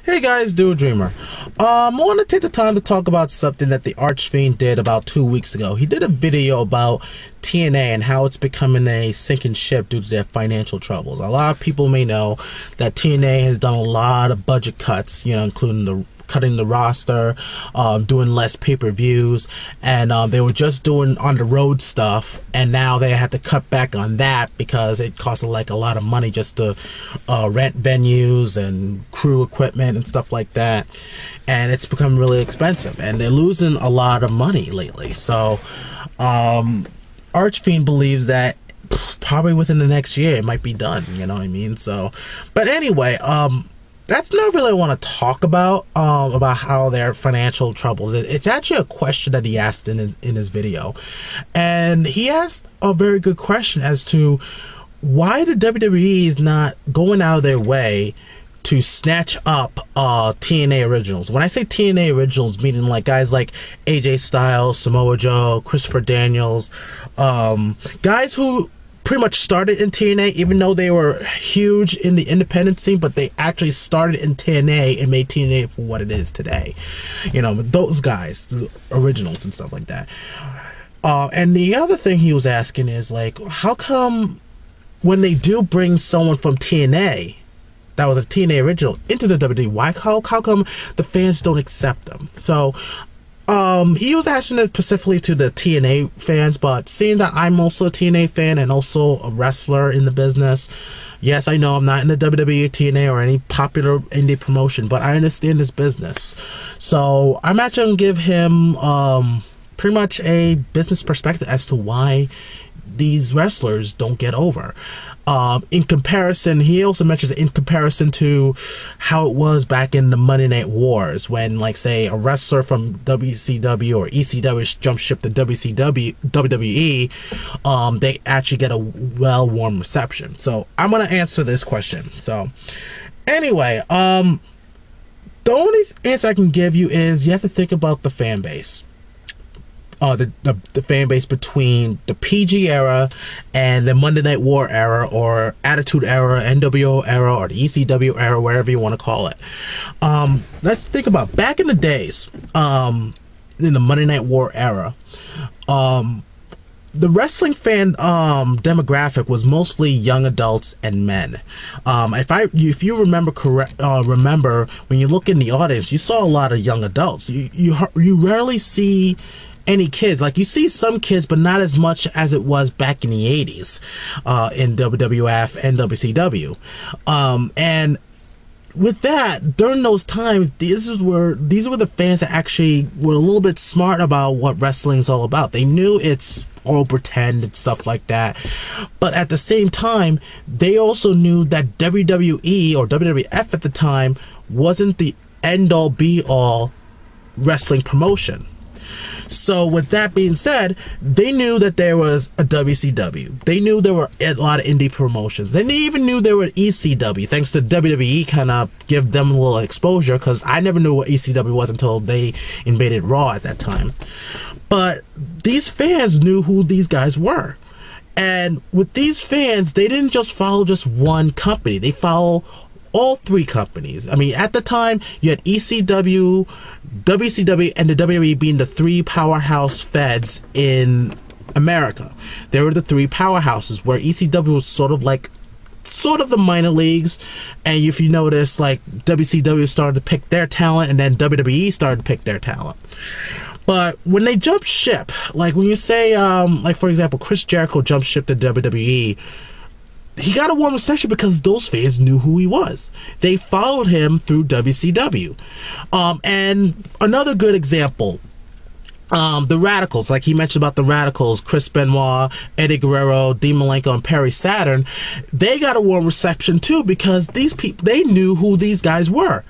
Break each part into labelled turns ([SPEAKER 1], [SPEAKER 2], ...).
[SPEAKER 1] Hey guys, Dude Dreamer. I want to take the time to talk about something that the Archfiend did about 2 weeks ago. He did a video about TNA and how it's becoming a sinking ship due to their financial troubles. A lot of people may know that TNA has done a lot of budget cuts, including cutting the roster, doing less pay-per-views, and they were just doing on-the-road stuff, and now they had to cut back on that because it costs like a lot of money just to rent venues and crew equipment and stuff like that, and it's become really expensive, and they're losing a lot of money lately. So Archfiend believes that probably within the next year it might be done, you know what I mean? So, but anyway, that's not really what I want to talk about how their financial troubles. It's actually a question that he asked in his video, and he asked a very good question as to why the WWE is not going out of their way to snatch up TNA Originals. When I say TNA Originals, meaning like guys like AJ Styles, Samoa Joe, Christopher Daniels, guys who pretty much started in TNA, even though they were huge in the independent scene, but they actually started in TNA and made TNA for what it is today. Those guys, Originals and stuff like that. And the other thing he was asking is, like, how come when they do bring someone from TNA, that was a TNA Original, into the WWE, how come the fans don't accept them? So, he was asking it specifically to the TNA fans, but seeing that I'm also a TNA fan and also a wrestler in the business, yes, I know I'm not in the WWE, TNA, or any popular indie promotion, but I understand this business. So I'm actually going to give him pretty much a business perspective as to why these wrestlers don't get over. In comparison, he also mentions in comparison to how it was back in the Monday Night Wars when, like, say, a wrestler from WCW or ECW jump ship to WWE, they actually get a well-warm reception. So I'm going to answer this question. So anyway, the only answer I can give you is you have to think about the fan base. The fan base between the PG era and the Monday Night War era, or Attitude era, NWO era, or the ECW era, wherever you want to call it. Let's think about back in the days, in the Monday Night War era, the wrestling fan demographic was mostly young adults and men. If you remember remember when you look in the audience, you saw a lot of young adults. You rarely see any kids. Like, you see some kids, but not as much as it was back in the 80s in WWF and WCW. And with that, during those times, these were the fans that actually were a little bit smart about what wrestling is all about. They knew it's all pretend and stuff like that, but at the same time, they also knew that WWE or WWF at the time wasn't the end-all be-all wrestling promotion. So with that being said, they knew that there was a WCW. They knew there were a lot of indie promotions. They even knew there were ECW, thanks to WWE kind of give them a little exposure, because I never knew what ECW was until they invaded Raw at that time. But these fans knew who these guys were. And with these fans, they didn't just follow just one company. They follow all three companies. I mean, at the time, you had ECW, WCW, and the WWE being the three powerhouse feds in America. They were the three powerhouses, where ECW was sort of the minor leagues, and if you notice, like, WCW started to pick their talent, and then WWE started to pick their talent. But when they jumped ship, like when you say, like, for example, Chris Jericho jumped ship to WWE, he got a warm reception because those fans knew who he was. They followed him through WCW. And another good example, the Radicals, like he mentioned about the Radicals, Chris Benoit, Eddie Guerrero, Dean Malenko, and Perry Saturn, they got a warm reception too because these people, they knew who these guys were.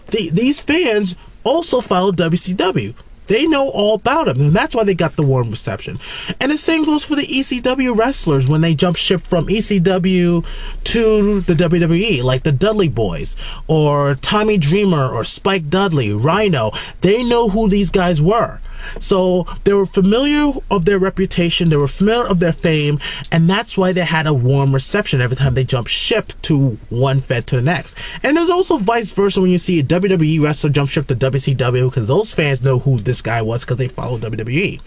[SPEAKER 1] These fans also followed WCW. They know all about him, and that's why they got the warm reception. And the same goes for the ECW wrestlers when they jump ship from ECW to the WWE, like the Dudley Boys, or Tommy Dreamer, or Spike Dudley, Rhino. They know who these guys were. So they were familiar of their reputation, they were familiar of their fame, and that's why they had a warm reception every time they jumped ship to one fed to the next. And there's also vice versa when you see a WWE wrestler jump ship to WCW, because those fans know who this guy was because they follow WWE.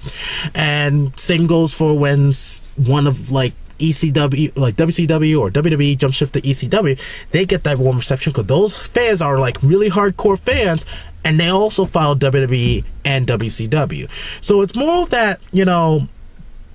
[SPEAKER 1] And same goes for when one of like ECW, like WCW or WWE jump ship to ECW, they get that warm reception because those fans are like really hardcore fans, and they also follow WWE and WCW. So it's more of that, you know,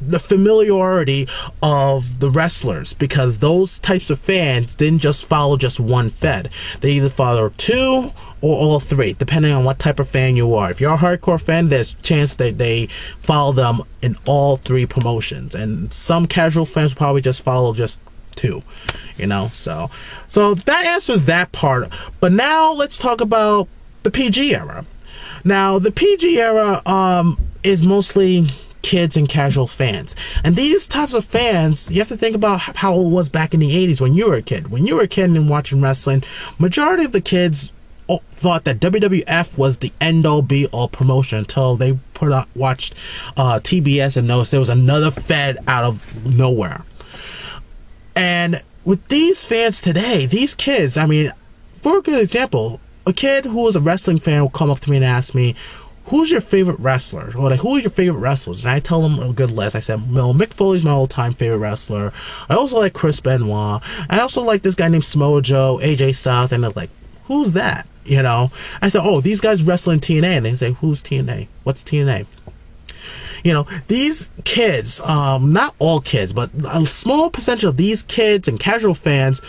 [SPEAKER 1] the familiarity of the wrestlers, because those types of fans didn't just follow just one fed. They either follow two or all three, depending on what type of fan you are. If you're a hardcore fan, there's a chance that they follow them in all three promotions, and some casual fans probably just follow just two, you know. So that answers that part. But now let's talk about the PG era. Now the PG era is mostly kids and casual fans, and these types of fans, you have to think about how it was back in the 80s when you were a kid. When you were a kid and watching wrestling, majority of the kids thought that WWF was the end-all be-all promotion until they watched TBS and noticed there was another fed out of nowhere. And with these fans today, these kids, I mean, for a good example, a kid who was a wrestling fan will come up to me and ask me, who's your favorite wrestler? Or like, who are your favorite wrestlers? And I tell them a good list. I said, well, Mick Foley's my all-time favorite wrestler. I also like Chris Benoit. I also like this guy named Samoa Joe, AJ Styles. And they're like, who's that? You know? I said, oh, these guys wrestle in TNA. And they say, who's TNA? What's TNA? You know, these kids, not all kids, but a small percentage of these kids and casual fans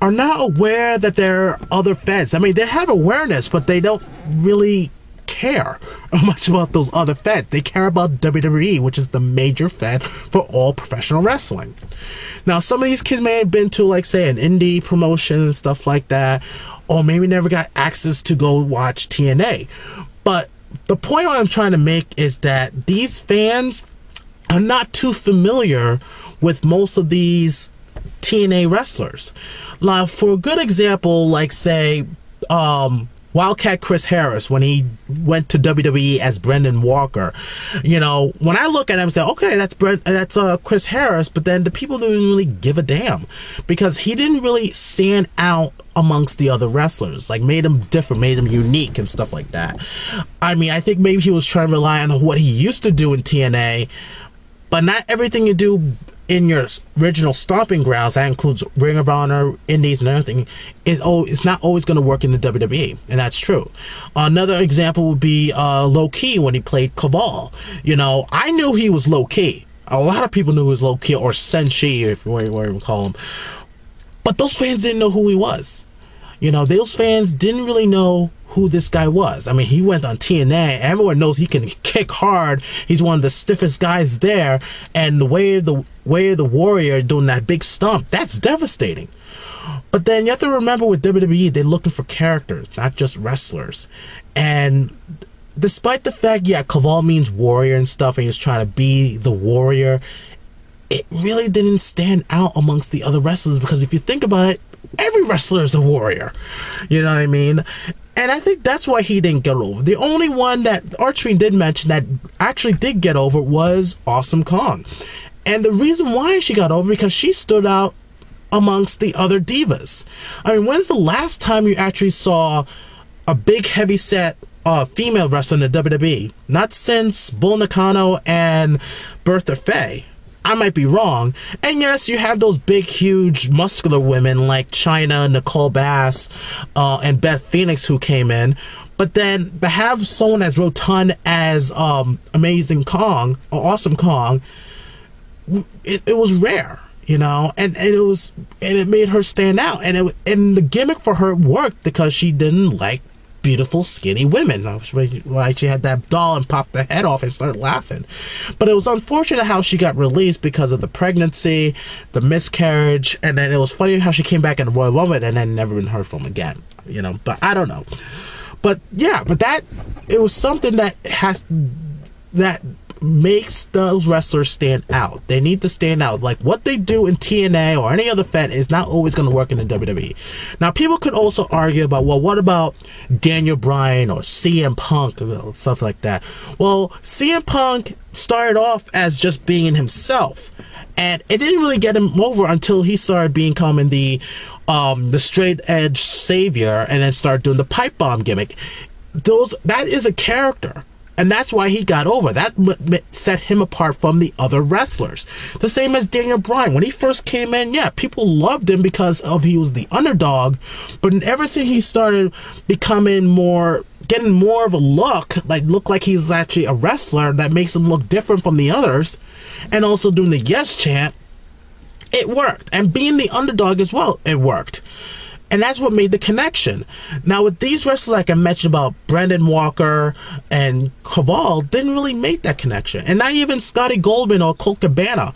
[SPEAKER 1] are not aware that there are other feds. I mean, they have awareness, but they don't really care much about those other feds. They care about WWE, which is the major fed for all professional wrestling. Now, some of these kids may have been to, like, say, an indie promotion and stuff like that, or maybe never got access to go watch TNA. But the point I'm trying to make is that these fans are not too familiar with most of these TNA wrestlers. Now, for a good example, like, say, Wildcat Chris Harris, when he went to WWE as Brendan Walker, you know, when I look at him and say, okay, that's Chris Harris, but then the people didn't really give a damn, because he didn't really stand out amongst the other wrestlers, like made him different, made him unique and stuff like that. I mean, I think maybe he was trying to rely on what he used to do in TNA, but not everything you do in your original stomping grounds, that includes Ring of Honor, Indies, and everything, it's not always going to work in the WWE, and that's true. Another example would be Low Key when he played Cabal. You know, I knew he was low key. A lot of people knew he was low key, or Senshi, if you want to call him. But those fans didn't know who he was. You know, those fans didn't really know who this guy was. I mean, he went on TNA. Everyone knows he can kick hard. He's one of the stiffest guys there. And the way of the Warrior doing that big stomp, that's devastating. But then you have to remember, with WWE, they're looking for characters, not just wrestlers. And despite the fact, yeah, Cabal means warrior and stuff, and he was trying to be the warrior, it really didn't stand out amongst the other wrestlers, because if you think about it, every wrestler is a warrior. You know what I mean? And I think that's why he didn't get over. The only one that ARCHFIEND did mention that actually did get over was Awesome Kong. And the reason why she got over, because she stood out amongst the other divas. I mean, when's the last time you actually saw a big heavy-set female wrestler in the WWE? Not since Bull Nakano and Bertha Faye. I might be wrong. And yes, you have those big, huge, muscular women like Chyna, Nicole Bass, and Beth Phoenix who came in. But then to have someone as rotund as Amazing Kong, or Awesome Kong, it was rare, you know, and it made her stand out. And the gimmick for her worked because she didn't like beautiful, skinny women. Like, she had that doll and popped the head off and started laughing. But it was unfortunate how she got released because of the pregnancy, the miscarriage, and then it was funny how she came back in the Royal Rumble and then never been heard from again. You know, but I don't know. But yeah, but it was something that makes those wrestlers stand out. They need to stand out. Like, what they do in TNA or any other Fed is not always going to work in the WWE. Now, people could also argue about, well, what about Daniel Bryan or CM Punk, stuff like that. Well, CM Punk started off as just being himself, and it didn't really get him over until he started becoming the straight edge savior, and then started doing the pipe bomb gimmick. That is a character. And that's why he got over. That set him apart from the other wrestlers. The same as Daniel Bryan. When he first came in, yeah, people loved him because he was the underdog. But ever since he started becoming getting more of a look like he's actually a wrestler that makes him look different from the others, and also doing the yes chant, it worked. And being the underdog as well, it worked. And that's what made the connection. Now, with these wrestlers, like I mentioned about Brandon Walker and Caval, didn't really make that connection. And not even Scotty Goldman or Colt Cabana.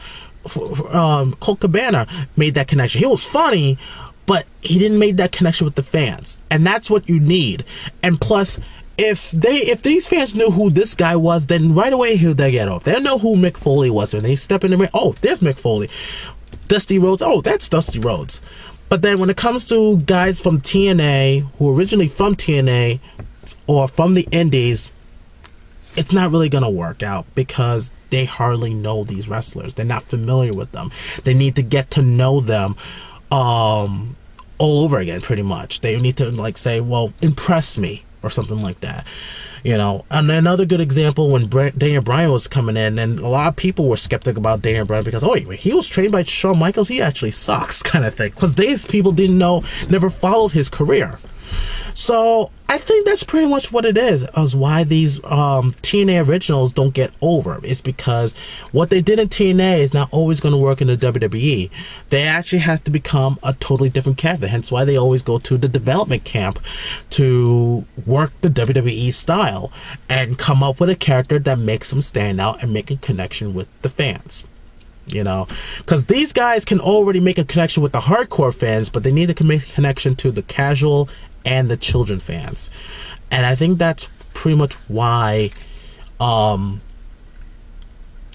[SPEAKER 1] Colt Cabana made that connection. He was funny, but he didn't make that connection with the fans. And that's what you need. And plus, if these fans knew who this guy was, then right away they get off. They know who Mick Foley was. And they step in the ring, oh, there's Mick Foley. Dusty Rhodes, oh, that's Dusty Rhodes. But then when it comes to guys from TNA, who are originally from TNA or from the Indies, it's not really going to work out because they hardly know these wrestlers. They're not familiar with them. They need to get to know them all over again, pretty much. They need to, like, say, well, impress me or something like that. You know, and another good example, when Daniel Bryan was coming in, and a lot of people were skeptic about Daniel Bryan because, oh, he was trained by Shawn Michaels, he actually sucks, kind of thing. Because these people didn't know, never followed his career. So I think that's pretty much what it is why these TNA Originals don't get over. It's because what they did in TNA is not always going to work in the WWE. They actually have to become a totally different character. Hence why they always go to the development camp to work the WWE style and come up with a character that makes them stand out and make a connection with the fans. You know, because these guys can already make a connection with the hardcore fans, but they need to make a connection to the casual and the children fans. And I think that's pretty much why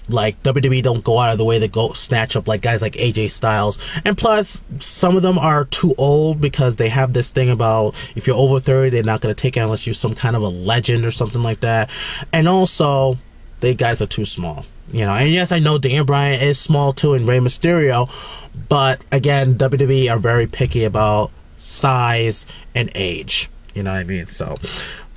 [SPEAKER 1] like WWE don't go out of the way to go snatch up like guys like AJ Styles. And plus, some of them are too old because they have this thing about if you're over 30, they're not going to take it unless you're some kind of a legend or something like that. And also, they guys are too small. You know, and yes, I know Daniel Bryan is small too, and Rey Mysterio, but again, WWE are very picky about size and age. You know what I mean? So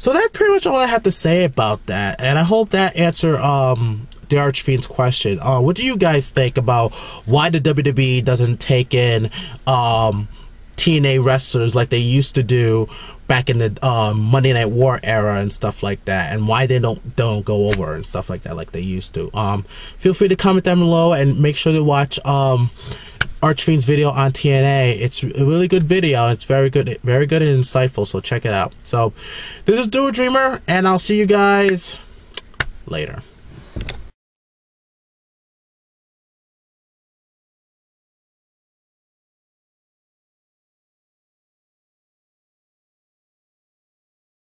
[SPEAKER 1] that's pretty much all I have to say about that, and I hope that answered the ARCHFIEND'S question. What do you guys think about why the WWE doesn't take in TNA wrestlers like they used to do back in the Monday Night War era and stuff like that, and why they don't go over and stuff like that like they used to? Feel free to comment down below, and make sure to watch ARCHFIEND'S video on TNA. It's a really good video. It's very good and insightful, so check it out. So this is Do a Dreamer, and I'll see you guys later.